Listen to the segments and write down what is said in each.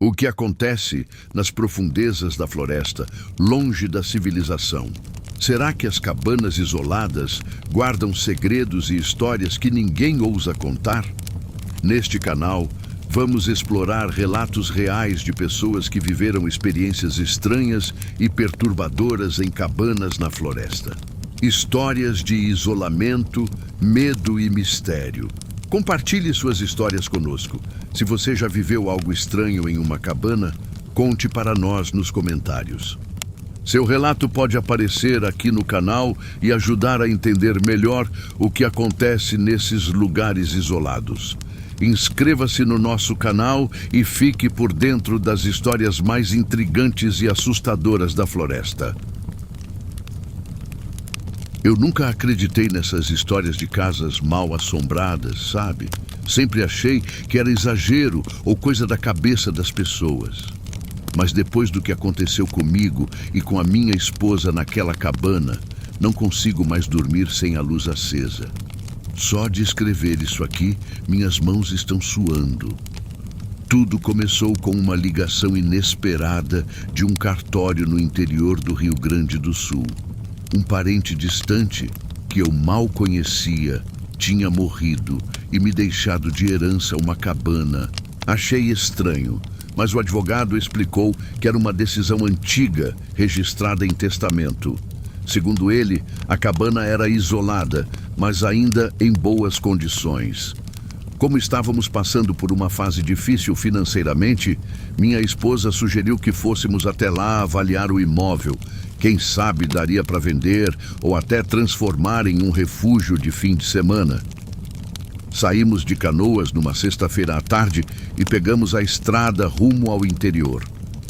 O que acontece nas profundezas da floresta, longe da civilização? Será que as cabanas isoladas guardam segredos e histórias que ninguém ousa contar? Neste canal, vamos explorar relatos reais de pessoas que viveram experiências estranhas e perturbadoras em cabanas na floresta. Histórias de isolamento, medo e mistério. Compartilhe suas histórias conosco. Se você já viveu algo estranho em uma cabana, conte para nós nos comentários. Seu relato pode aparecer aqui no canal e ajudar a entender melhor o que acontece nesses lugares isolados. Inscreva-se no nosso canal e fique por dentro das histórias mais intrigantes e assustadoras da floresta. Eu nunca acreditei nessas histórias de casas mal assombradas, sabe? Sempre achei que era exagero ou coisa da cabeça das pessoas. Mas depois do que aconteceu comigo e com a minha esposa naquela cabana, não consigo mais dormir sem a luz acesa. Só de escrever isso aqui, minhas mãos estão suando. Tudo começou com uma ligação inesperada de um cartório no interior do Rio Grande do Sul. Um parente distante, que eu mal conhecia, tinha morrido e me deixado de herança uma cabana. Achei estranho, mas o advogado explicou que era uma decisão antiga, registrada em testamento. Segundo ele, a cabana era isolada, mas ainda em boas condições. Como estávamos passando por uma fase difícil financeiramente, minha esposa sugeriu que fôssemos até lá avaliar o imóvel. Quem sabe daria para vender ou até transformar em um refúgio de fim de semana. Saímos de Canoas numa sexta-feira à tarde e pegamos a estrada rumo ao interior.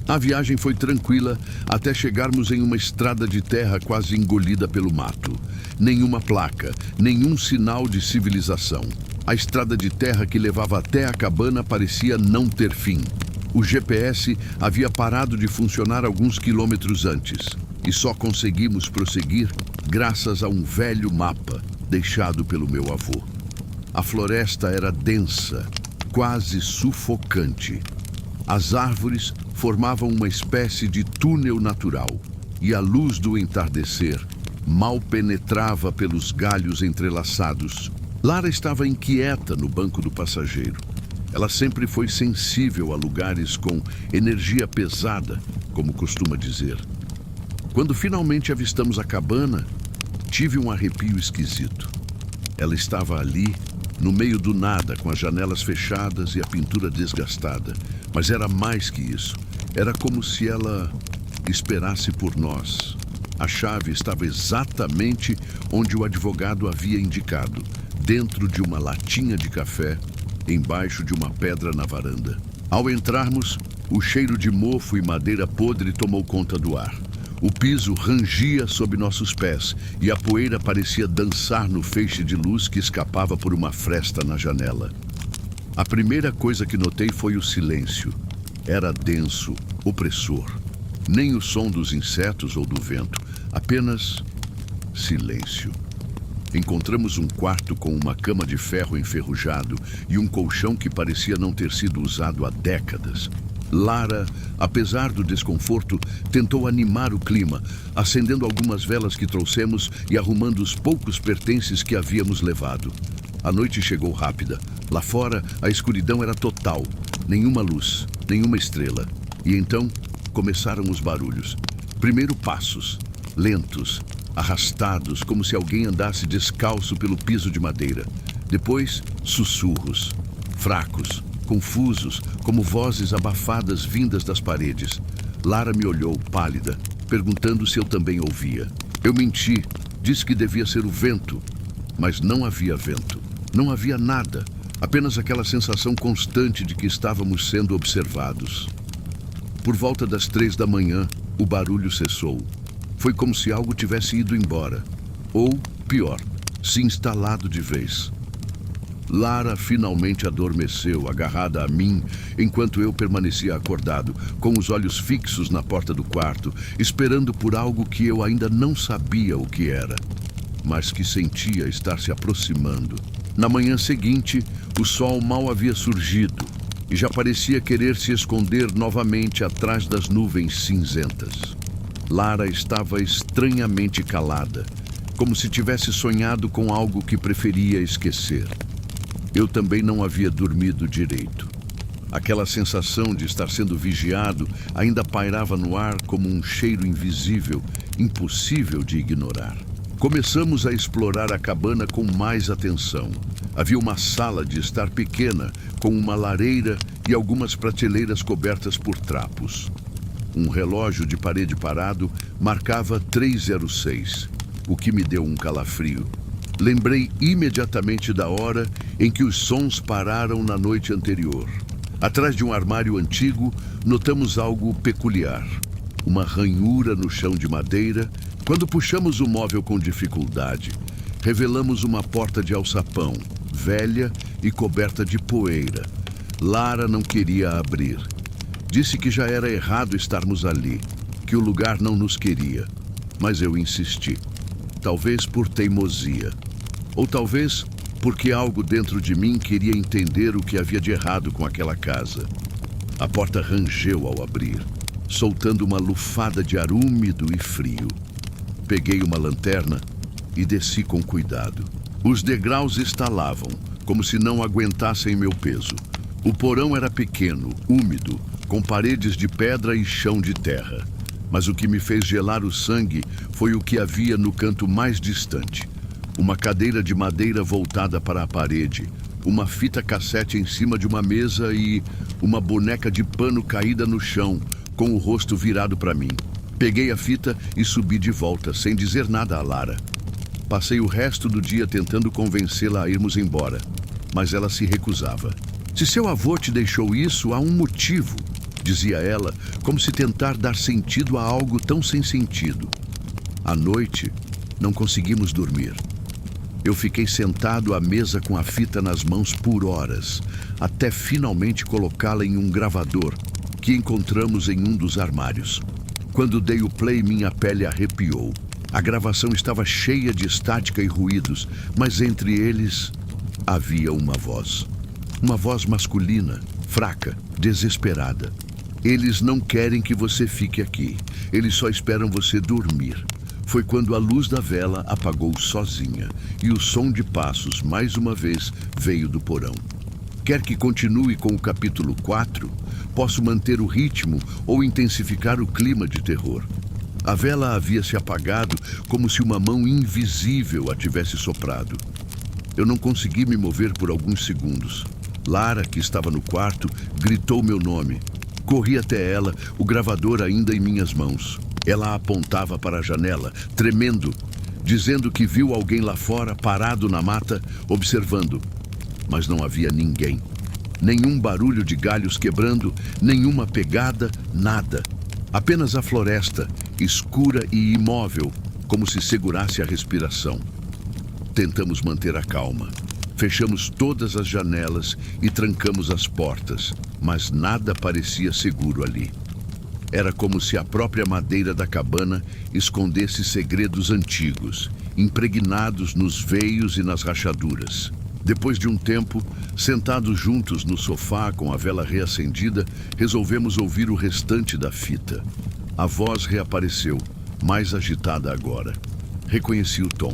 A viagem foi tranquila até chegarmos em uma estrada de terra quase engolida pelo mato. Nenhuma placa, nenhum sinal de civilização. A estrada de terra que levava até a cabana parecia não ter fim. O GPS havia parado de funcionar alguns quilômetros antes e só conseguimos prosseguir graças a um velho mapa deixado pelo meu avô. A floresta era densa, quase sufocante. As árvores formavam uma espécie de túnel natural e a luz do entardecer mal penetrava pelos galhos entrelaçados. Lara estava inquieta no banco do passageiro. Ela sempre foi sensível a lugares com energia pesada, como costuma dizer. Quando finalmente avistamos a cabana, tive um arrepio esquisito. Ela estava ali, no meio do nada, com as janelas fechadas e a pintura desgastada. Mas era mais que isso. Era como se ela esperasse por nós. A chave estava exatamente onde o advogado havia indicado, dentro de uma latinha de café, embaixo de uma pedra na varanda. Ao entrarmos, o cheiro de mofo e madeira podre tomou conta do ar. O piso rangia sob nossos pés e a poeira parecia dançar no feixe de luz que escapava por uma fresta na janela. A primeira coisa que notei foi o silêncio. Era denso, opressor. Nem o som dos insetos ou do vento, apenas silêncio. Encontramos um quarto com uma cama de ferro enferrujado e um colchão que parecia não ter sido usado há décadas. Lara, apesar do desconforto, tentou animar o clima, acendendo algumas velas que trouxemos e arrumando os poucos pertences que havíamos levado. A noite chegou rápida. Lá fora, a escuridão era total. Nenhuma luz, nenhuma estrela. E então, começaram os barulhos. Primeiro passos, lentos, arrastados, como se alguém andasse descalço pelo piso de madeira. Depois, sussurros, fracos, confusos, como vozes abafadas vindas das paredes. Lara me olhou, pálida, perguntando se eu também ouvia. Eu menti, disse que devia ser o vento, mas não havia vento. Não havia nada, apenas aquela sensação constante de que estávamos sendo observados. Por volta das 3 da manhã, o barulho cessou. Foi como se algo tivesse ido embora. Ou, pior, se instalado de vez. Lara finalmente adormeceu, agarrada a mim, enquanto eu permanecia acordado, com os olhos fixos na porta do quarto, esperando por algo que eu ainda não sabia o que era, mas que sentia estar se aproximando. Na manhã seguinte, o sol mal havia surgido e já parecia querer se esconder novamente atrás das nuvens cinzentas. Lara estava estranhamente calada, como se tivesse sonhado com algo que preferia esquecer. Eu também não havia dormido direito. Aquela sensação de estar sendo vigiado ainda pairava no ar como um cheiro invisível, impossível de ignorar. Começamos a explorar a cabana com mais atenção. Havia uma sala de estar pequena, com uma lareira e algumas prateleiras cobertas por trapos. Um relógio de parede parado marcava 3:06, o que me deu um calafrio. Lembrei imediatamente da hora em que os sons pararam na noite anterior. Atrás de um armário antigo, notamos algo peculiar. Uma ranhura no chão de madeira. Quando puxamos o móvel com dificuldade, revelamos uma porta de alçapão, velha e coberta de poeira. Lara não queria abrir. Disse que já era errado estarmos ali, que o lugar não nos queria. Mas eu insisti. Talvez por teimosia. Ou talvez porque algo dentro de mim queria entender o que havia de errado com aquela casa. A porta rangeu ao abrir, soltando uma lufada de ar úmido e frio. Peguei uma lanterna e desci com cuidado. Os degraus estalavam, como se não aguentassem meu peso. O porão era pequeno, úmido, com paredes de pedra e chão de terra. Mas o que me fez gelar o sangue foi o que havia no canto mais distante. Uma cadeira de madeira voltada para a parede, uma fita cassete em cima de uma mesa e uma boneca de pano caída no chão, com o rosto virado para mim. Peguei a fita e subi de volta, sem dizer nada a Lara. Passei o resto do dia tentando convencê-la a irmos embora, mas ela se recusava. Se seu avô te deixou isso, há um motivo, dizia ela, como se tentar dar sentido a algo tão sem sentido. À noite, não conseguimos dormir. Eu fiquei sentado à mesa com a fita nas mãos por horas, até finalmente colocá-la em um gravador que encontramos em um dos armários. Quando dei o play, minha pele arrepiou. A gravação estava cheia de estática e ruídos, mas entre eles havia uma voz. Uma voz masculina, fraca, desesperada. Eles não querem que você fique aqui. Eles só esperam você dormir. Foi quando a luz da vela apagou sozinha e o som de passos, mais uma vez, veio do porão. Quer que continue com o capítulo 4? Posso manter o ritmo ou intensificar o clima de terror. A vela havia se apagado como se uma mão invisível a tivesse soprado. Eu não consegui me mover por alguns segundos. Lara, que estava no quarto, gritou meu nome. Corri até ela, o gravador ainda em minhas mãos. Ela apontava para a janela, tremendo, dizendo que viu alguém lá fora, parado na mata, observando. Mas não havia ninguém. Nenhum barulho de galhos quebrando, nenhuma pegada, nada. Apenas a floresta, escura e imóvel, como se segurasse a respiração. Tentamos manter a calma. Fechamos todas as janelas e trancamos as portas, mas nada parecia seguro ali. Era como se a própria madeira da cabana escondesse segredos antigos, impregnados nos veios e nas rachaduras. Depois de um tempo, sentados juntos no sofá com a vela reacendida, resolvemos ouvir o restante da fita. A voz reapareceu, mais agitada agora. Reconheci o tom.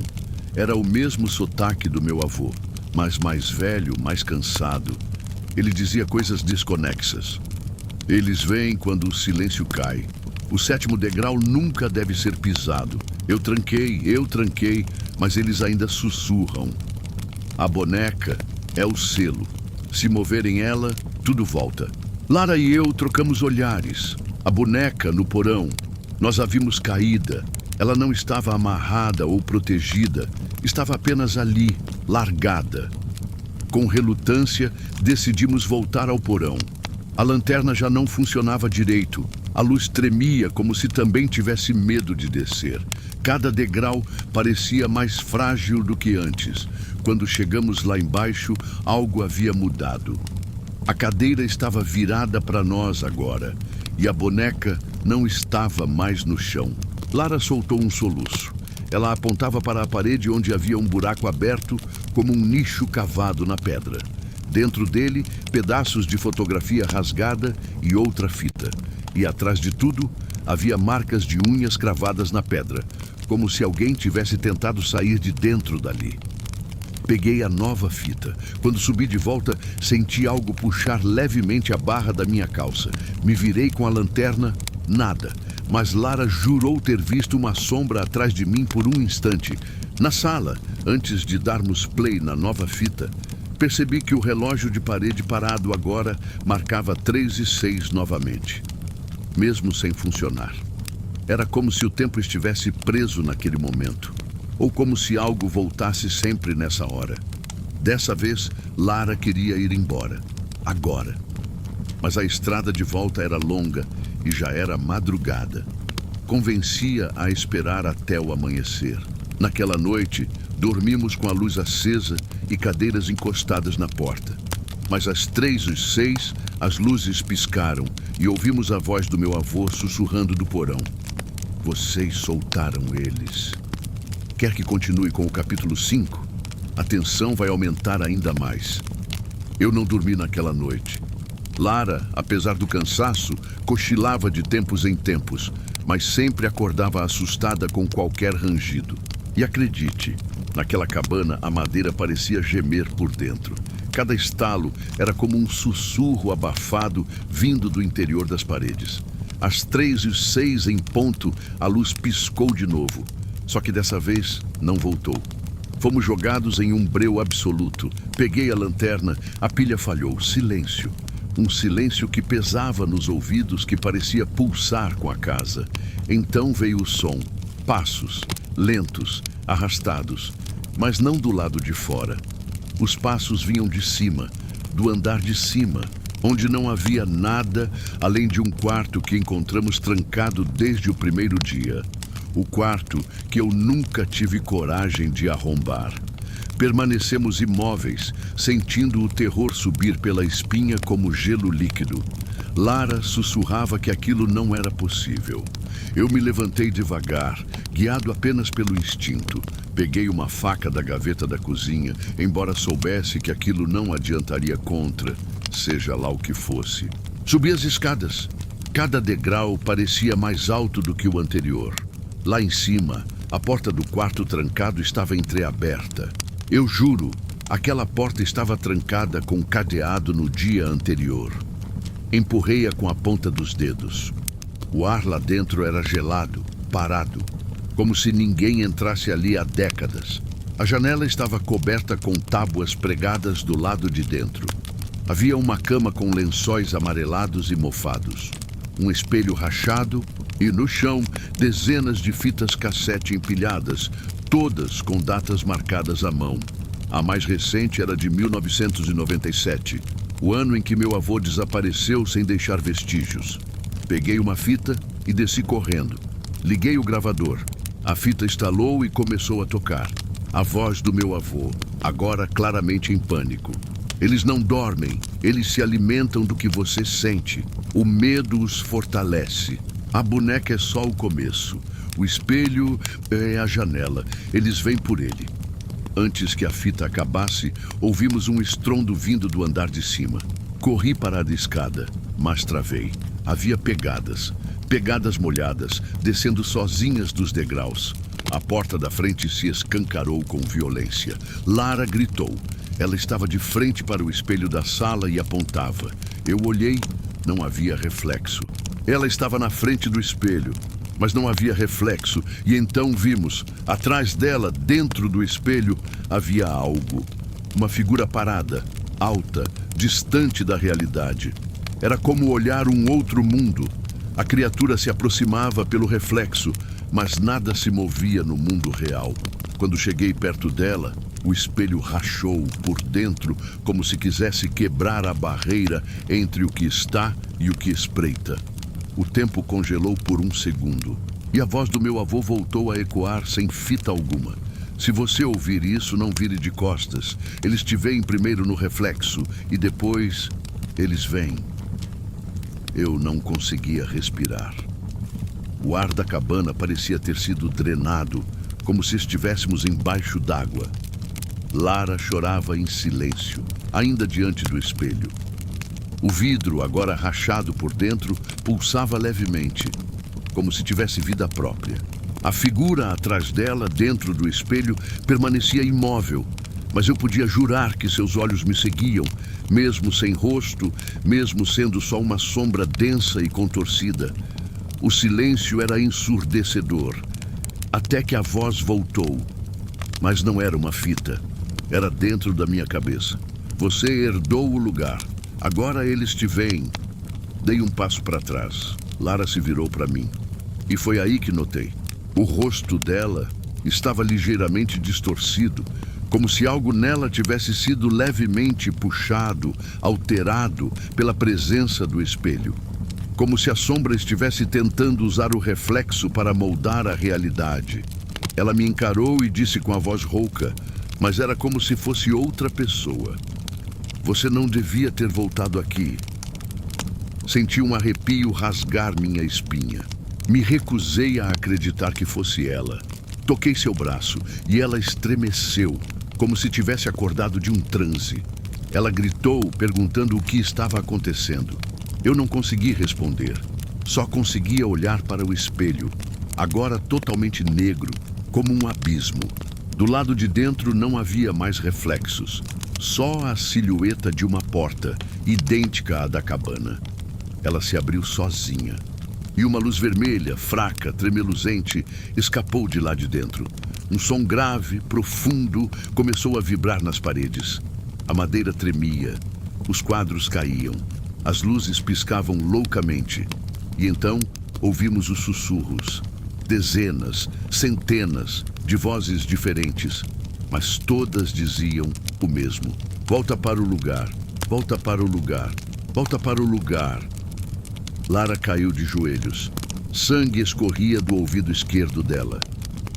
Era o mesmo sotaque do meu avô, mas mais velho, mais cansado. Ele dizia coisas desconexas. Eles vêm quando o silêncio cai. O 7º degrau nunca deve ser pisado. Eu tranquei, mas eles ainda sussurram. A boneca é o selo. Se moverem ela, tudo volta. Lara e eu trocamos olhares. A boneca no porão. Nós a vimos caída. Ela não estava amarrada ou protegida. Estava apenas ali, largada. Com relutância, decidimos voltar ao porão. A lanterna já não funcionava direito. A luz tremia como se também tivesse medo de descer. Cada degrau parecia mais frágil do que antes. Quando chegamos lá embaixo, algo havia mudado. A cadeira estava virada para nós agora, e a boneca não estava mais no chão. Lara soltou um soluço. Ela apontava para a parede onde havia um buraco aberto, como um nicho cavado na pedra. Dentro dele, pedaços de fotografia rasgada e outra fita. E atrás de tudo, havia marcas de unhas cravadas na pedra, como se alguém tivesse tentado sair de dentro dali. Peguei a nova fita. Quando subi de volta, senti algo puxar levemente a barra da minha calça. Me virei com a lanterna, nada. Mas Lara jurou ter visto uma sombra atrás de mim por um instante. Na sala, antes de darmos play na nova fita, percebi que o relógio de parede parado agora marcava 3:06 novamente, mesmo sem funcionar. Era como se o tempo estivesse preso naquele momento, ou como se algo voltasse sempre nessa hora. Dessa vez, Lara queria ir embora, agora. Mas a estrada de volta era longa e já era madrugada. Convencia a esperar até o amanhecer. Naquela noite, dormimos com a luz acesa e cadeiras encostadas na porta. Mas às 3:06, as luzes piscaram e ouvimos a voz do meu avô sussurrando do porão. Vocês soltaram eles. Quer que continue com o capítulo 5? A tensão vai aumentar ainda mais. Eu não dormi naquela noite. Lara, apesar do cansaço, cochilava de tempos em tempos, mas sempre acordava assustada com qualquer rangido. E acredite, naquela cabana a madeira parecia gemer por dentro. Cada estalo era como um sussurro abafado vindo do interior das paredes. Às 3:06 em ponto, a luz piscou de novo. Só que dessa vez não voltou. Fomos jogados em um breu absoluto. Peguei a lanterna, a pilha falhou. Silêncio. Um silêncio que pesava nos ouvidos, que parecia pulsar com a casa. Então veio o som. Passos, lentos, arrastados, mas não do lado de fora. Os passos vinham de cima, do andar de cima, onde não havia nada além de um quarto que encontramos trancado desde o primeiro dia. O quarto que eu nunca tive coragem de arrombar. Permanecemos imóveis, sentindo o terror subir pela espinha como gelo líquido. Lara sussurrava que aquilo não era possível. Eu me levantei devagar, guiado apenas pelo instinto. Peguei uma faca da gaveta da cozinha, embora soubesse que aquilo não adiantaria contra, seja lá o que fosse. Subi as escadas. Cada degrau parecia mais alto do que o anterior. Lá em cima, a porta do quarto trancado estava entreaberta. Eu juro, aquela porta estava trancada com cadeado no dia anterior. Empurrei-a com a ponta dos dedos. O ar lá dentro era gelado, parado, como se ninguém entrasse ali há décadas. A janela estava coberta com tábuas pregadas do lado de dentro. Havia uma cama com lençóis amarelados e mofados, um espelho rachado e, no chão, dezenas de fitas cassete empilhadas, todas com datas marcadas à mão. A mais recente era de 1997, o ano em que meu avô desapareceu sem deixar vestígios. Peguei uma fita e desci correndo. Liguei o gravador. A fita estalou e começou a tocar. A voz do meu avô, agora claramente em pânico. Eles não dormem, eles se alimentam do que você sente. O medo os fortalece. A boneca é só o começo. O espelho é a janela. Eles vêm por ele. Antes que a fita acabasse, ouvimos um estrondo vindo do andar de cima. Corri para a escada, mas travei. Havia pegadas molhadas, descendo sozinhas dos degraus. A porta da frente se escancarou com violência. Lara gritou. Ela estava de frente para o espelho da sala e apontava. Eu olhei, não havia reflexo. Ela estava na frente do espelho, mas não havia reflexo, e então vimos, atrás dela, dentro do espelho, havia algo. Uma figura parada, alta, distante da realidade. Era como olhar um outro mundo. A criatura se aproximava pelo reflexo, mas nada se movia no mundo real. Quando cheguei perto dela, o espelho rachou por dentro, como se quisesse quebrar a barreira entre o que está e o que espreita. O tempo congelou por um segundo, e a voz do meu avô voltou a ecoar sem fita alguma. Se você ouvir isso, não vire de costas. Eles te veem primeiro no reflexo, e depois eles vêm. Eu não conseguia respirar. O ar da cabana parecia ter sido drenado, como se estivéssemos embaixo d'água. Lara chorava em silêncio, ainda diante do espelho. O vidro, agora rachado por dentro, pulsava levemente, como se tivesse vida própria. A figura atrás dela, dentro do espelho, permanecia imóvel, mas eu podia jurar que seus olhos me seguiam, mesmo sem rosto, mesmo sendo só uma sombra densa e contorcida. O silêncio era ensurdecedor, até que a voz voltou. Mas não era uma fita, era dentro da minha cabeça. Você herdou o lugar. Agora eles te veem. Dei um passo para trás. Lara se virou para mim. E foi aí que notei. O rosto dela estava ligeiramente distorcido, como se algo nela tivesse sido levemente puxado, alterado pela presença do espelho. Como se a sombra estivesse tentando usar o reflexo para moldar a realidade. Ela me encarou e disse com a voz rouca, mas era como se fosse outra pessoa. Você não devia ter voltado aqui. Senti um arrepio rasgar minha espinha. Me recusei a acreditar que fosse ela. Toquei seu braço e ela estremeceu, como se tivesse acordado de um transe. Ela gritou, perguntando o que estava acontecendo. Eu não consegui responder. Só conseguia olhar para o espelho, agora totalmente negro, como um abismo. Do lado de dentro não havia mais reflexos. Só a silhueta de uma porta, idêntica à da cabana. Ela se abriu sozinha. E uma luz vermelha, fraca, tremeluzente, escapou de lá de dentro. Um som grave, profundo, começou a vibrar nas paredes. A madeira tremia. Os quadros caíam. As luzes piscavam loucamente. E então ouvimos os sussurros. Dezenas, centenas de vozes diferentes. Mas todas diziam o mesmo. Volta para o lugar, volta para o lugar, volta para o lugar. Lara caiu de joelhos. Sangue escorria do ouvido esquerdo dela.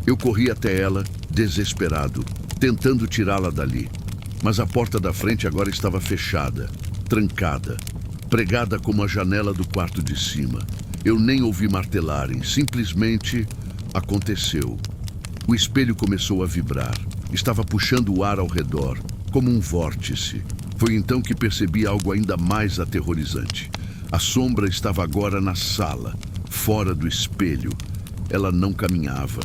Eu corri até ela, desesperado, tentando tirá-la dali. Mas a porta da frente agora estava fechada, trancada, pregada como a janela do quarto de cima. Eu nem ouvi martelarem, simplesmente aconteceu. O espelho começou a vibrar. Estava puxando o ar ao redor, como um vórtice. Foi então que percebi algo ainda mais aterrorizante. A sombra estava agora na sala, fora do espelho. Ela não caminhava.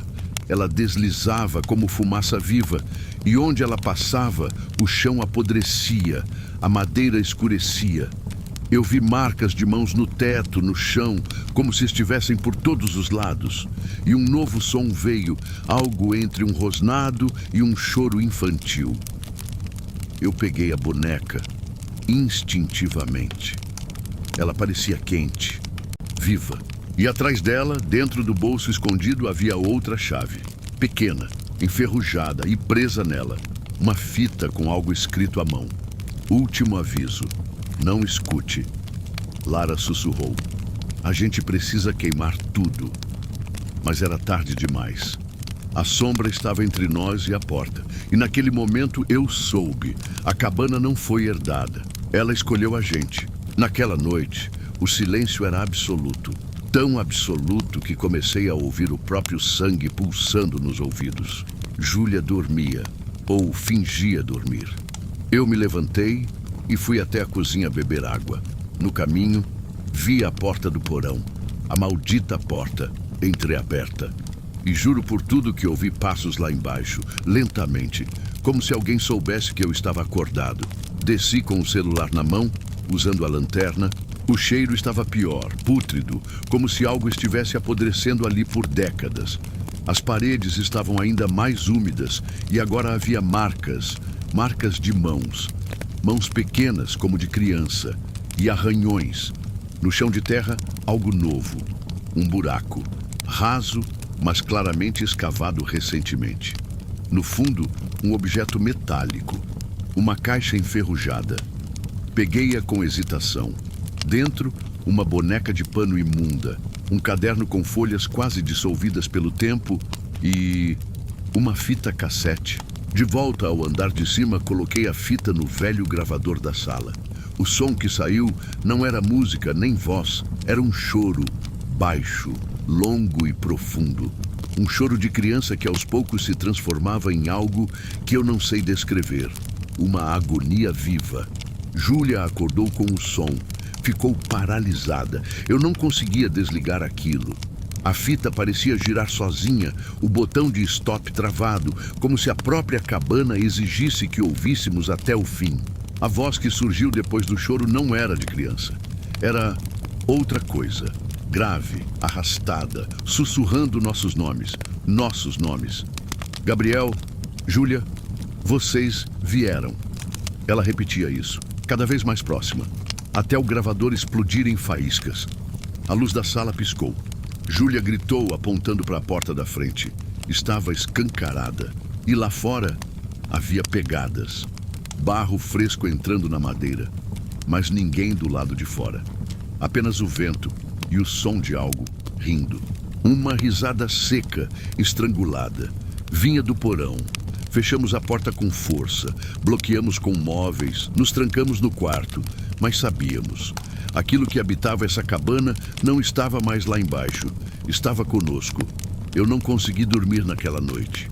Ela deslizava como fumaça viva, e onde ela passava, o chão apodrecia, a madeira escurecia. Eu vi marcas de mãos no teto, no chão, como se estivessem por todos os lados. E um novo som veio, algo entre um rosnado e um choro infantil. Eu peguei a boneca, instintivamente. Ela parecia quente, viva. E atrás dela, dentro do bolso escondido, havia outra chave. Pequena, enferrujada e presa nela. Uma fita com algo escrito à mão. Último aviso. Não escute. Lara sussurrou. A gente precisa queimar tudo. Mas era tarde demais. A sombra estava entre nós e a porta. E naquele momento eu soube. A cabana não foi herdada. Ela escolheu a gente. Naquela noite, o silêncio era absoluto. Tão absoluto que comecei a ouvir o próprio sangue pulsando nos ouvidos. Júlia dormia, ou fingia dormir. Eu me levantei e fui até a cozinha beber água. No caminho, vi a porta do porão, a maldita porta, entreaberta. E juro por tudo que ouvi passos lá embaixo, lentamente, como se alguém soubesse que eu estava acordado. Desci com o celular na mão, usando a lanterna. O cheiro estava pior, pútrido, como se algo estivesse apodrecendo ali por décadas. As paredes estavam ainda mais úmidas e agora havia marcas de mãos. Mãos pequenas, como de criança, e arranhões. No chão de terra, algo novo. Um buraco, raso, mas claramente escavado recentemente. No fundo, um objeto metálico. Uma caixa enferrujada. Peguei-a com hesitação. Dentro, uma boneca de pano imunda, um caderno com folhas quase dissolvidas pelo tempo e uma fita cassete. De volta ao andar de cima, coloquei a fita no velho gravador da sala. O som que saiu não era música nem voz, era um choro, baixo, longo e profundo. Um choro de criança que aos poucos se transformava em algo que eu não sei descrever. Uma agonia viva. Júlia acordou com o som. Ficou paralisada. Eu não conseguia desligar aquilo. A fita parecia girar sozinha, o botão de stop travado, como se a própria cabana exigisse que ouvíssemos até o fim. A voz que surgiu depois do choro não era de criança. Era outra coisa. Grave, arrastada, sussurrando nossos nomes. Nossos nomes. Gabriel, Júlia, vocês vieram. Ela repetia isso, cada vez mais próxima, até o gravador explodir em faíscas. A luz da sala piscou. Júlia gritou, apontando para a porta da frente. Estava escancarada. E lá fora havia pegadas. Barro fresco entrando na madeira. Mas ninguém do lado de fora. Apenas o vento e o som de algo rindo. Uma risada seca, estrangulada. Vinha do porão. Fechamos a porta com força. Bloqueamos com móveis. Nos trancamos no quarto. Mas sabíamos. Aquilo que habitava essa cabana não estava mais lá embaixo. Estava conosco. Eu não consegui dormir naquela noite.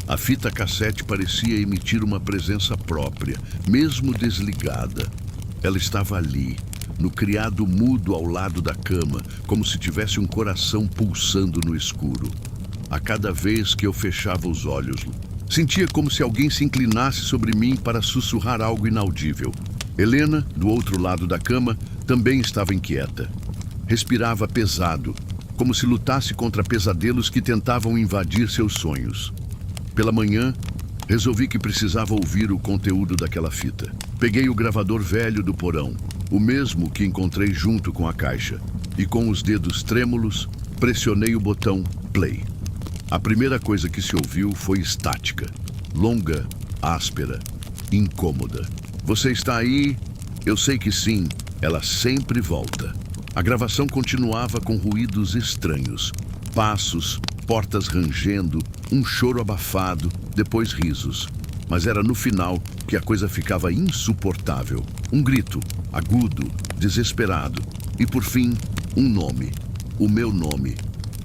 A fita cassete parecia emitir uma presença própria, mesmo desligada. Ela estava ali, no criado mudo ao lado da cama, como se tivesse um coração pulsando no escuro. A cada vez que eu fechava os olhos, sentia como se alguém se inclinasse sobre mim para sussurrar algo inaudível. Helena, do outro lado da cama, também estava inquieta. Respirava pesado, como se lutasse contra pesadelos que tentavam invadir seus sonhos. Pela manhã, resolvi que precisava ouvir o conteúdo daquela fita. Peguei o gravador velho do porão, o mesmo que encontrei junto com a caixa, e com os dedos trêmulos, pressionei o botão play. A primeira coisa que se ouviu foi estática, longa, áspera, incômoda. Você está aí? Eu sei que sim, ela sempre volta. A gravação continuava com ruídos estranhos, passos, portas rangendo, um choro abafado, depois risos. Mas era no final que a coisa ficava insuportável. Um grito, agudo, desesperado. E por fim, um nome. O meu nome.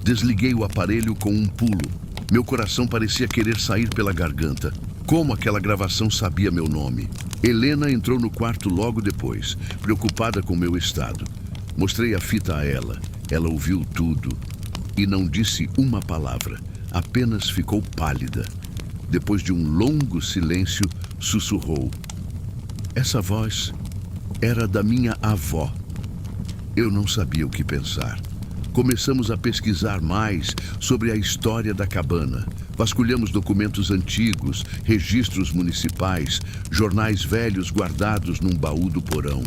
Desliguei o aparelho com um pulo. Meu coração parecia querer sair pela garganta. Como aquela gravação sabia meu nome? Helena entrou no quarto logo depois, preocupada com meu estado. Mostrei a fita a ela. Ela ouviu tudo. E não disse uma palavra, apenas ficou pálida. Depois de um longo silêncio, sussurrou. Essa voz era da minha avó. Eu não sabia o que pensar. Começamos a pesquisar mais sobre a história da cabana. Vasculhamos documentos antigos, registros municipais, jornais velhos guardados num baú do porão.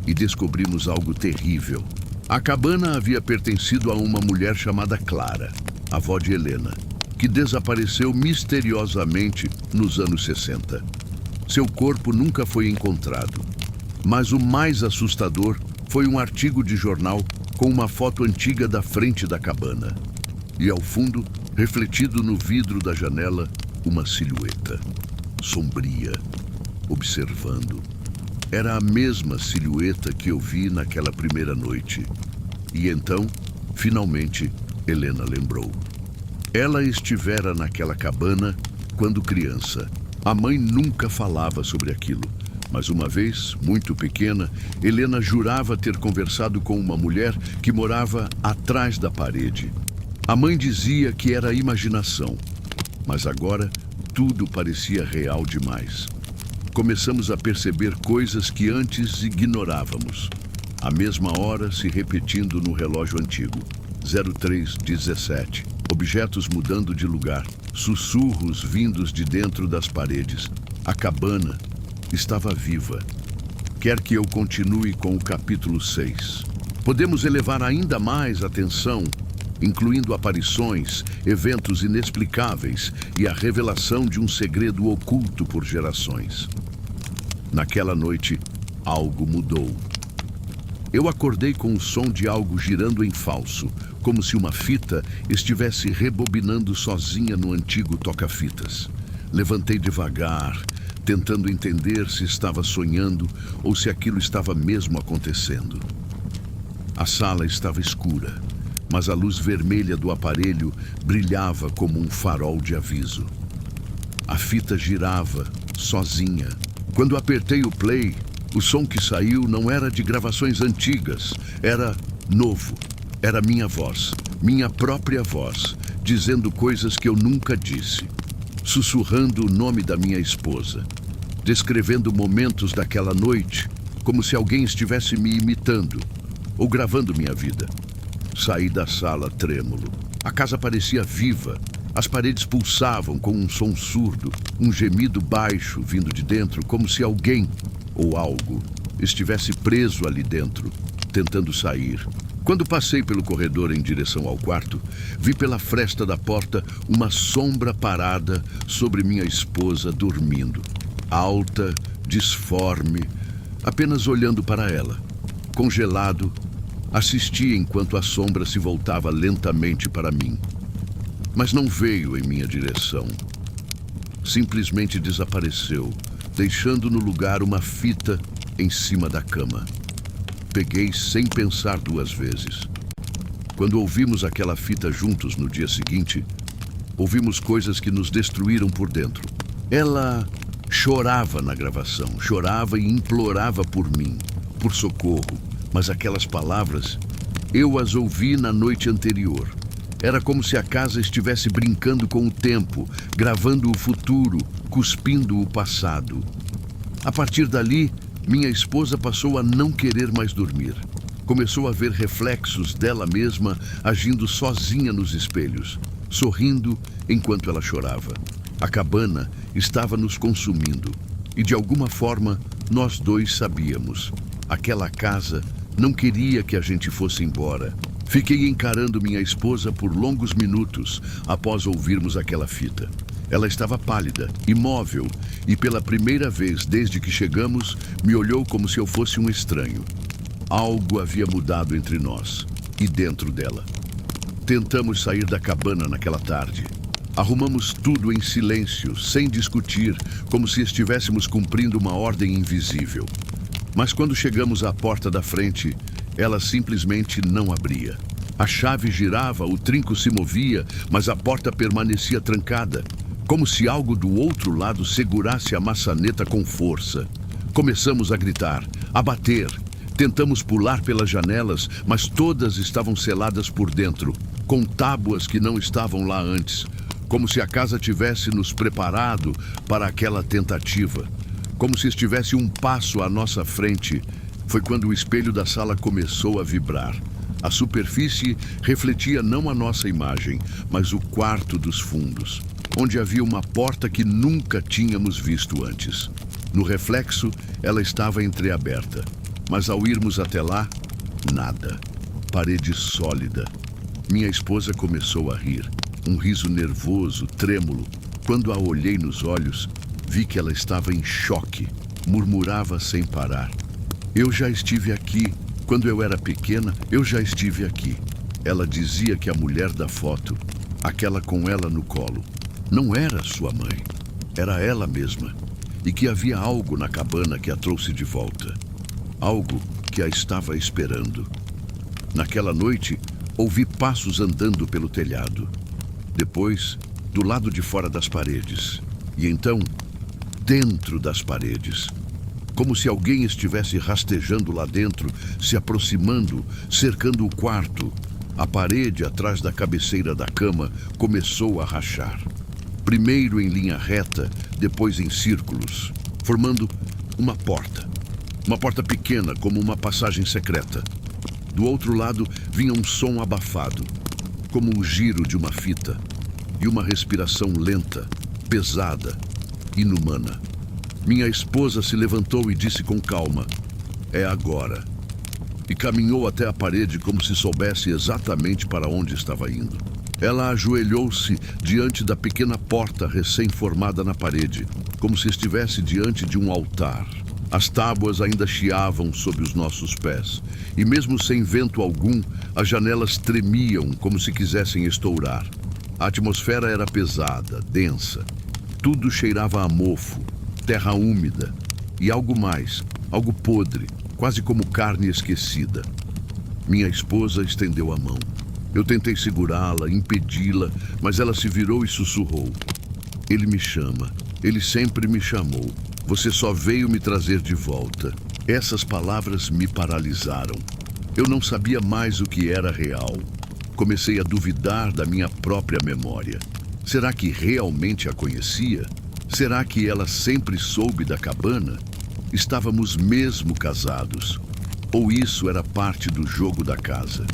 E descobrimos algo terrível. A cabana havia pertencido a uma mulher chamada Clara, avó de Helena, que desapareceu misteriosamente nos anos 60. Seu corpo nunca foi encontrado. Mas o mais assustador foi um artigo de jornal com uma foto antiga da frente da cabana. E ao fundo, refletido no vidro da janela, uma silhueta, sombria, observando. Era a mesma silhueta que eu vi naquela primeira noite. E então, finalmente, Helena lembrou. Ela estivera naquela cabana quando criança. A mãe nunca falava sobre aquilo. Mas uma vez, muito pequena, Helena jurava ter conversado com uma mulher que morava atrás da parede. A mãe dizia que era imaginação. Mas agora, tudo parecia real demais. Começamos a perceber coisas que antes ignorávamos. A mesma hora se repetindo no relógio antigo. 03:17. Objetos mudando de lugar. Sussurros vindos de dentro das paredes. A cabana estava viva. Quer que eu continue com o capítulo 6. Podemos elevar ainda mais a tensão, incluindo aparições, eventos inexplicáveis e a revelação de um segredo oculto por gerações. Naquela noite, algo mudou. Eu acordei com o som de algo girando em falso, como se uma fita estivesse rebobinando sozinha no antigo toca-fitas. Levantei devagar, tentando entender se estava sonhando ou se aquilo estava mesmo acontecendo. A sala estava escura. mas a luz vermelha do aparelho brilhava como um farol de aviso. A fita girava, sozinha. Quando apertei o play, o som que saiu não era de gravações antigas, era novo. Era minha voz, minha própria voz, dizendo coisas que eu nunca disse, sussurrando o nome da minha esposa, descrevendo momentos daquela noite, como se alguém estivesse me imitando ou gravando minha vida. Saí da sala trêmulo. A casa parecia viva. As paredes pulsavam com um som surdo, um gemido baixo vindo de dentro, como se alguém ou algo estivesse preso ali dentro, tentando sair. Quando passei pelo corredor em direção ao quarto, vi pela fresta da porta uma sombra parada sobre minha esposa dormindo. Alta, disforme, apenas olhando para ela. Congelado, assisti enquanto a sombra se voltava lentamente para mim. Mas não veio em minha direção. Simplesmente desapareceu, deixando no lugar uma fita em cima da cama. Peguei sem pensar duas vezes. Quando ouvimos aquela fita juntos no dia seguinte, ouvimos coisas que nos destruíram por dentro. Ela chorava na gravação, chorava e implorava por mim, por socorro. Mas aquelas palavras, eu as ouvi na noite anterior. Era como se a casa estivesse brincando com o tempo, gravando o futuro, cuspindo o passado. A partir dali, minha esposa passou a não querer mais dormir. Começou a ver reflexos dela mesma agindo sozinha nos espelhos, sorrindo enquanto ela chorava. A cabana estava nos consumindo e, de alguma forma, nós dois sabíamos. Aquela casa não queria que a gente fosse embora. Fiquei encarando minha esposa por longos minutos após ouvirmos aquela fita. Ela estava pálida, imóvel, e pela primeira vez desde que chegamos, me olhou como se eu fosse um estranho. Algo havia mudado entre nós e dentro dela. Tentamos sair da cabana naquela tarde. Arrumamos tudo em silêncio, sem discutir, como se estivéssemos cumprindo uma ordem invisível. Mas quando chegamos à porta da frente, ela simplesmente não abria. A chave girava, o trinco se movia, mas a porta permanecia trancada, como se algo do outro lado segurasse a maçaneta com força. Começamos a gritar, a bater. Tentamos pular pelas janelas, mas todas estavam seladas por dentro, com tábuas que não estavam lá antes, como se a casa tivesse nos preparado para aquela tentativa. Como se estivesse um passo à nossa frente. Foi quando o espelho da sala começou a vibrar. A superfície refletia não a nossa imagem, mas o quarto dos fundos, onde havia uma porta que nunca tínhamos visto antes. No reflexo, ela estava entreaberta, mas ao irmos até lá, nada. Parede sólida. Minha esposa começou a rir, um riso nervoso, trêmulo. Quando a olhei nos olhos, vi que ela estava em choque, murmurava sem parar. Eu já estive aqui. Quando eu era pequena, eu já estive aqui. Ela dizia que a mulher da foto, aquela com ela no colo, não era sua mãe, era ela mesma. E que havia algo na cabana que a trouxe de volta. Algo que a estava esperando. Naquela noite, ouvi passos andando pelo telhado. Depois, do lado de fora das paredes. E então, dentro das paredes, como se alguém estivesse rastejando lá dentro, se aproximando, cercando o quarto. A parede atrás da cabeceira da cama começou a rachar. Primeiro em linha reta, depois em círculos, formando uma porta. Uma porta pequena, como uma passagem secreta. Do outro lado vinha um som abafado, como o giro de uma fita, e uma respiração lenta, pesada, inumana. Minha esposa se levantou e disse com calma, "É agora." E caminhou até a parede como se soubesse exatamente para onde estava indo. Ela ajoelhou-se diante da pequena porta recém-formada na parede, como se estivesse diante de um altar. As tábuas ainda chiavam sob os nossos pés, e mesmo sem vento algum, as janelas tremiam como se quisessem estourar. A atmosfera era pesada, densa. Tudo cheirava a mofo, terra úmida e algo mais, algo podre, quase como carne esquecida. Minha esposa estendeu a mão. Eu tentei segurá-la, impedi-la, mas ela se virou e sussurrou. Ele me chama. Ele sempre me chamou. Você só veio me trazer de volta. Essas palavras me paralisaram. Eu não sabia mais o que era real. Comecei a duvidar da minha própria memória. Será que realmente a conhecia? Será que ela sempre soube da cabana? Estávamos mesmo casados? Ou isso era parte do jogo da casa?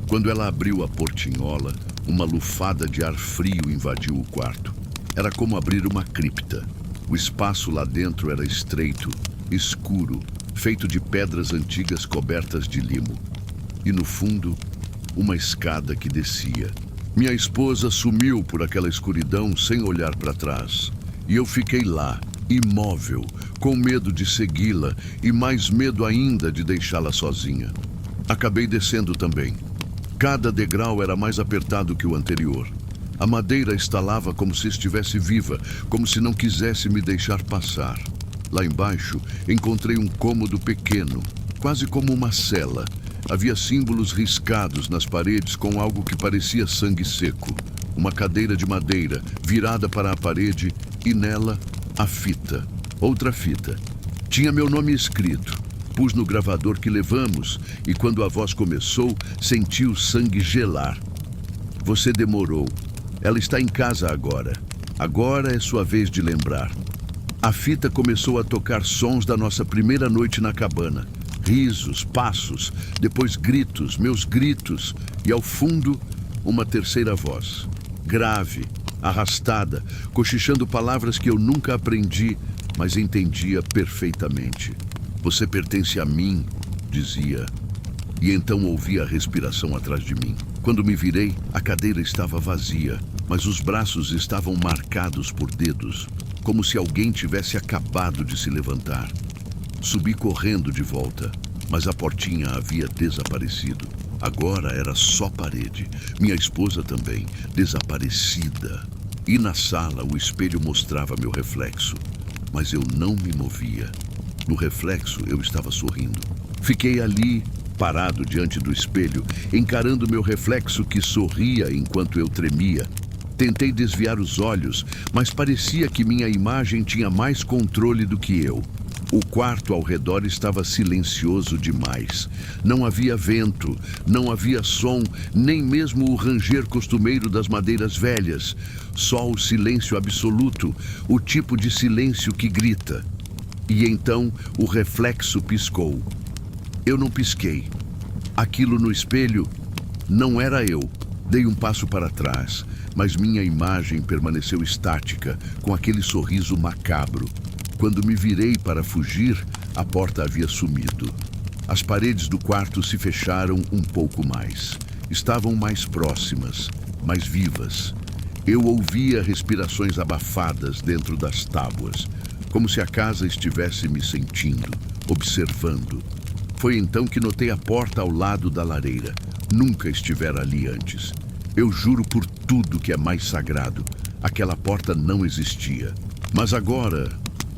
Quando ela abriu a portinhola, uma lufada de ar frio invadiu o quarto. Era como abrir uma cripta. O espaço lá dentro era estreito, escuro, feito de pedras antigas cobertas de limo. E no fundo, uma escada que descia. Minha esposa sumiu por aquela escuridão sem olhar para trás. E eu fiquei lá, imóvel, com medo de segui-la e mais medo ainda de deixá-la sozinha. Acabei descendo também. Cada degrau era mais apertado que o anterior. A madeira estalava como se estivesse viva, como se não quisesse me deixar passar. Lá embaixo, encontrei um cômodo pequeno, quase como uma cela. Havia símbolos riscados nas paredes com algo que parecia sangue seco. Uma cadeira de madeira virada para a parede e nela a fita. Outra fita. Tinha meu nome escrito. Pus no gravador que levamos e quando a voz começou, senti o sangue gelar. Você demorou. Ela está em casa agora. Agora é sua vez de lembrar. A fita começou a tocar sons da nossa primeira noite na cabana. Risos, passos, depois gritos, meus gritos e ao fundo uma terceira voz. Grave, arrastada, cochichando palavras que eu nunca aprendi, mas entendia perfeitamente. Você pertence a mim, dizia. E então ouvi a respiração atrás de mim. Quando me virei, a cadeira estava vazia, mas os braços estavam marcados por dedos, como se alguém tivesse acabado de se levantar. Subi correndo de volta, mas a portinha havia desaparecido. Agora era só parede. Minha esposa também, desaparecida. E na sala o espelho mostrava meu reflexo, mas eu não me movia. No reflexo eu estava sorrindo. Fiquei ali, parado diante do espelho, encarando meu reflexo que sorria enquanto eu tremia. Tentei desviar os olhos, mas parecia que minha imagem tinha mais controle do que eu. O quarto ao redor estava silencioso demais. Não havia vento, não havia som, nem mesmo o ranger costumeiro das madeiras velhas. Só o silêncio absoluto, o tipo de silêncio que grita. E então o reflexo piscou. Eu não pisquei. Aquilo no espelho não era eu. Dei um passo para trás, mas minha imagem permaneceu estática, com aquele sorriso macabro. Quando me virei para fugir, a porta havia sumido. As paredes do quarto se fecharam um pouco mais. Estavam mais próximas, mais vivas. Eu ouvia respirações abafadas dentro das tábuas, como se a casa estivesse me sentindo, observando. Foi então que notei a porta ao lado da lareira. Nunca estivera ali antes. Eu juro por tudo que é mais sagrado, aquela porta não existia. Mas agora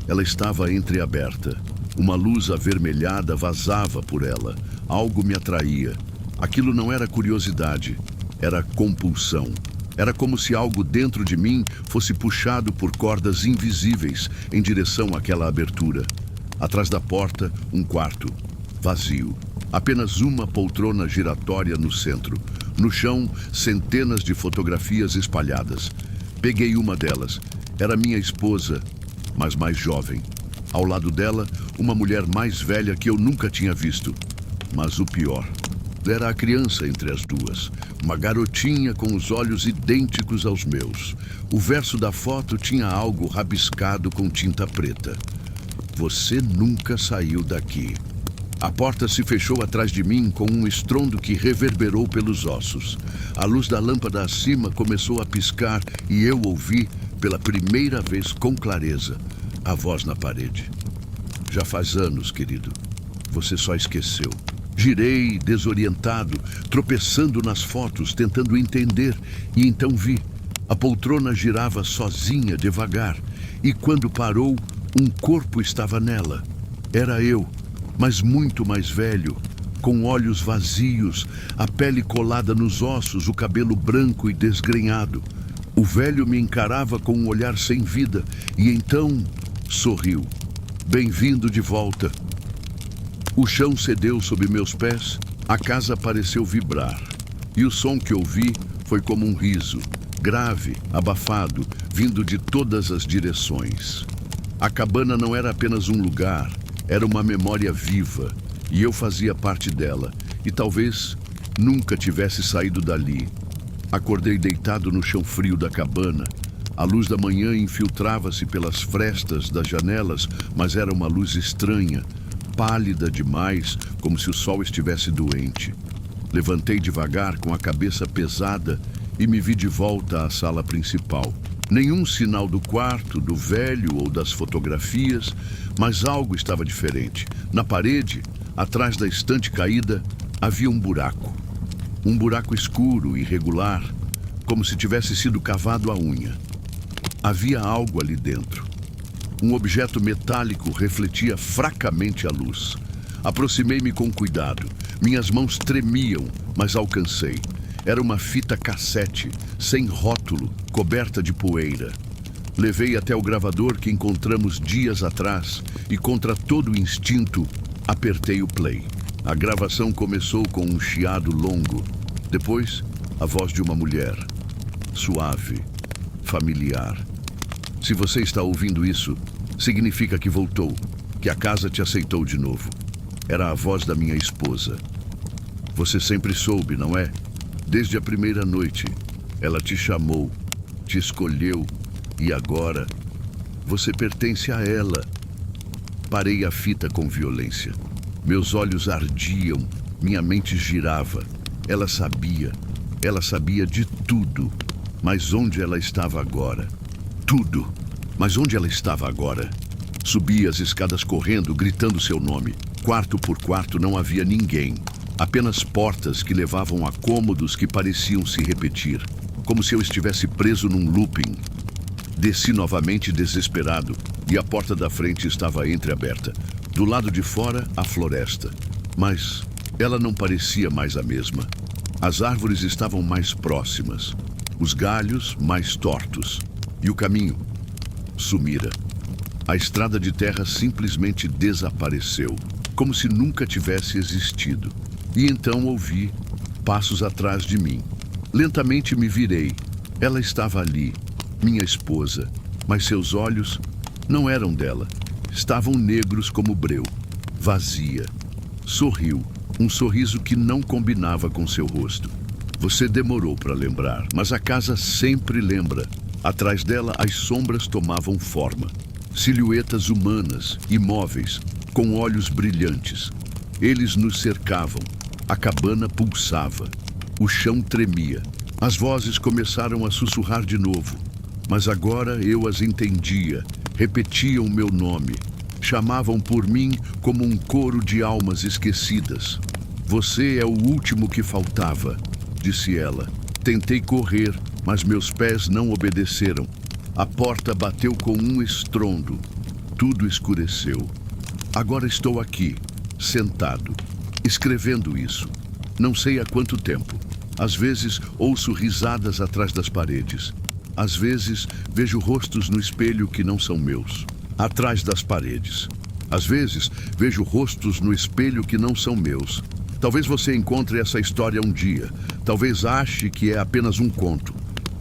ela estava entreaberta. Uma luz avermelhada vazava por ela. Algo me atraía. Aquilo não era curiosidade, era compulsão. Era como se algo dentro de mim fosse puxado por cordas invisíveis em direção àquela abertura. Atrás da porta, um quarto, vazio. Apenas uma poltrona giratória no centro. No chão, centenas de fotografias espalhadas. Peguei uma delas. Era minha esposa, mas mais jovem. Ao lado dela, uma mulher mais velha que eu nunca tinha visto. Mas o pior, era a criança entre as duas. Uma garotinha com os olhos idênticos aos meus. O verso da foto tinha algo rabiscado com tinta preta. Você nunca saiu daqui. A porta se fechou atrás de mim com um estrondo que reverberou pelos ossos. A luz da lâmpada acima começou a piscar e eu ouvi, pela primeira vez com clareza, a voz na parede. Já faz anos, querido. Você só esqueceu. Girei, desorientado, tropeçando nas fotos, tentando entender, e então vi. A poltrona girava sozinha, devagar, e quando parou, um corpo estava nela. Era eu, mas muito mais velho, com olhos vazios, a pele colada nos ossos, o cabelo branco e desgrenhado. O velho me encarava com um olhar sem vida e então sorriu. Bem-vindo de volta. O chão cedeu sob meus pés, a casa pareceu vibrar. E o som que ouvi foi como um riso, grave, abafado, vindo de todas as direções. A cabana não era apenas um lugar, era uma memória viva, e eu fazia parte dela, e talvez nunca tivesse saído dali. Acordei deitado no chão frio da cabana. A luz da manhã infiltrava-se pelas frestas das janelas, mas era uma luz estranha, pálida demais, como se o sol estivesse doente. Levantei devagar com a cabeça pesada e me vi de volta à sala principal. Nenhum sinal do quarto, do velho ou das fotografias, mas algo estava diferente. Na parede, atrás da estante caída, havia um buraco. Um buraco escuro, irregular, como se tivesse sido cavado à unha. Havia algo ali dentro. Um objeto metálico refletia fracamente a luz. Aproximei-me com cuidado. Minhas mãos tremiam, mas alcancei. Era uma fita cassete, sem rótulo, coberta de poeira. Levei até o gravador que encontramos dias atrás e, contra todo instinto, apertei o play. A gravação começou com um chiado longo. Depois, a voz de uma mulher. Suave, familiar. Se você está ouvindo isso, significa que voltou, que a casa te aceitou de novo. Era a voz da minha esposa. Você sempre soube, não é? Desde a primeira noite, ela te chamou, te escolheu e agora você pertence a ela. Parei a fita com violência. Meus olhos ardiam, minha mente girava. Ela sabia de tudo. Mas onde ela estava agora? Tudo. Mas onde ela estava agora? Subi as escadas correndo, gritando seu nome. Quarto por quarto não havia ninguém. Apenas portas que levavam a cômodos que pareciam se repetir. Como se eu estivesse preso num looping. Desci novamente desesperado e a porta da frente estava entreaberta. Do lado de fora, a floresta. Mas ela não parecia mais a mesma. As árvores estavam mais próximas. Os galhos mais tortos. E o caminho sumira. A estrada de terra simplesmente desapareceu, como se nunca tivesse existido. E então ouvi passos atrás de mim. Lentamente me virei. Ela estava ali, minha esposa, mas seus olhos não eram dela. Estavam negros como breu, vazia. Sorriu, um sorriso que não combinava com seu rosto. Você demorou para lembrar, mas a casa sempre lembra. Atrás dela, as sombras tomavam forma. Silhuetas humanas, imóveis, com olhos brilhantes. Eles nos cercavam. A cabana pulsava. O chão tremia. As vozes começaram a sussurrar de novo. Mas agora eu as entendia. Repetiam meu nome. Chamavam por mim como um coro de almas esquecidas. Você é o último que faltava, disse ela. Tentei correr, mas meus pés não obedeceram. A porta bateu com um estrondo. Tudo escureceu. Agora estou aqui, sentado, escrevendo isso. Não sei há quanto tempo. Às vezes ouço risadas atrás das paredes. Às vezes vejo rostos no espelho que não são meus, atrás das paredes. Às vezes vejo rostos no espelho que não são meus. Talvez você encontre essa história um dia. Talvez ache que é apenas um conto.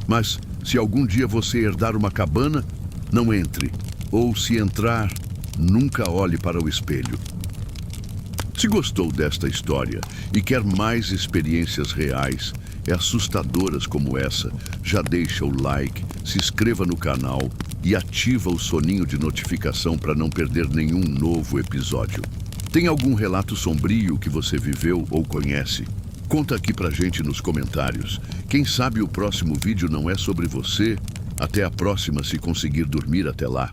Mas se algum dia você herdar uma cabana, não entre. Ou se entrar, nunca olhe para o espelho. Se gostou desta história e quer mais experiências reais, assustadoras como essa, já deixa o like, se inscreva no canal e ativa o soninho de notificação para não perder nenhum novo episódio. Tem algum relato sombrio que você viveu ou conhece? Conta aqui pra gente nos comentários. Quem sabe o próximo vídeo não é sobre você? Até a próxima, se conseguir dormir até lá.